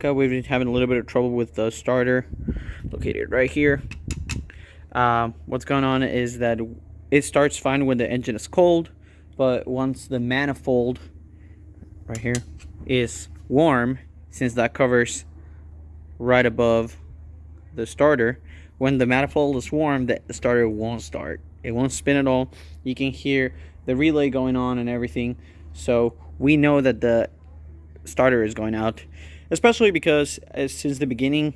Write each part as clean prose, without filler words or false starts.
We've been having a little bit of trouble with the starter located right here. What's going on is that it starts fine when the engine is cold, but once the manifold right here is warm, since that covers right above the starter, when the manifold is warm, the starter won't start. It won't spin at all. You can hear the relay going on and everything, so we know that the starter is going out, especially because since the beginning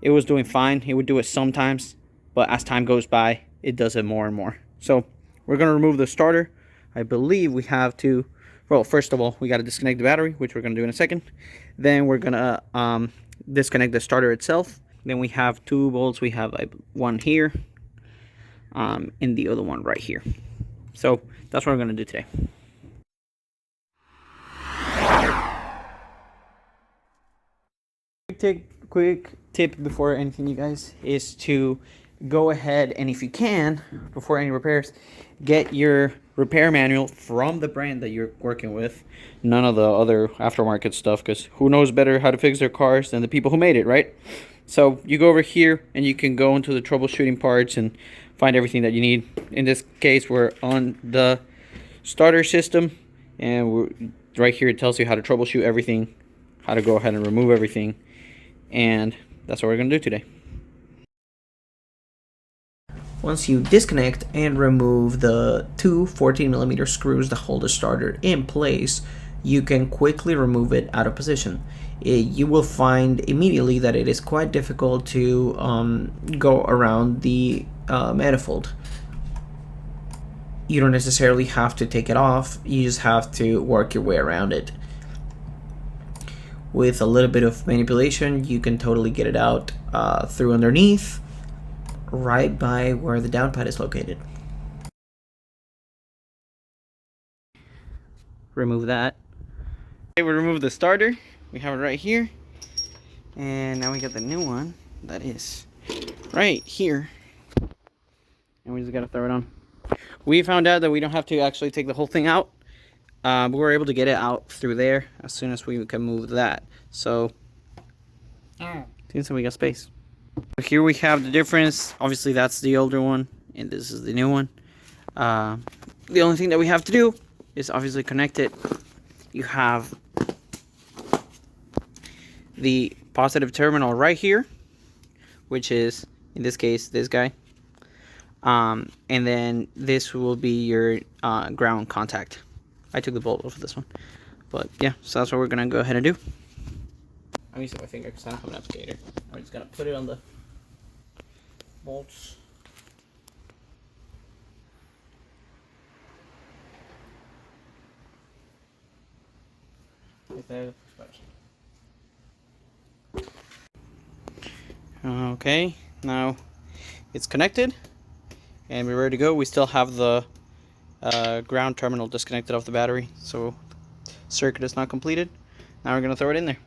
it was doing fine. It would do it sometimes, but as time goes by it does it more and more. So we're going to remove the starter. I believe we have to, well, first of all we got to disconnect the battery, which we're going to do in a second. Then we're going to disconnect the starter itself. Then we have two bolts. We have one here and the other one right here. So that's what we're going to do today. Quick tip before anything, you guys, is to go ahead and, if you can, before any repairs, get your repair manual from the brand that you're working with. None of the other aftermarket stuff, because who knows better how to fix their cars than the people who made it, right? So you go over here and you can go into the troubleshooting parts and find everything that you need. In this case, we're on the starter system, and right here it tells you how to troubleshoot everything, how to go ahead and remove everything. And that's what we're going to do today. Once you disconnect and remove the two 14mm screws that hold the starter in place, you can quickly remove it out of position. You will find immediately that it is quite difficult to go around the manifold. You don't necessarily have to take it off, you just have to work your way around it. With a little bit of manipulation, you can totally get it out through underneath, right by where the down pad is located. Remove that. Okay, we remove the starter. We have it right here. And now we got the new one that is right here. And we just got to throw it on. We found out that we don't have to actually take the whole thing out. But we're able to get it out through there as soon as we can move that. So, seems like we got space. Here we have the difference. Obviously, that's the older one, and this is the new one. The only thing that we have to do is obviously connect it. You have the positive terminal right here, which is, in this case, this guy. And then this will be your ground contact. I took the bolt off of this one, but yeah, so that's what we're gonna go ahead and do. I'm using my finger because I don't have an applicator. I'm just gonna put it on the bolts. Okay, now it's connected and we're ready to go. We still have the ground terminal disconnected off the battery, so circuit is not completed. Now we're gonna throw it in there.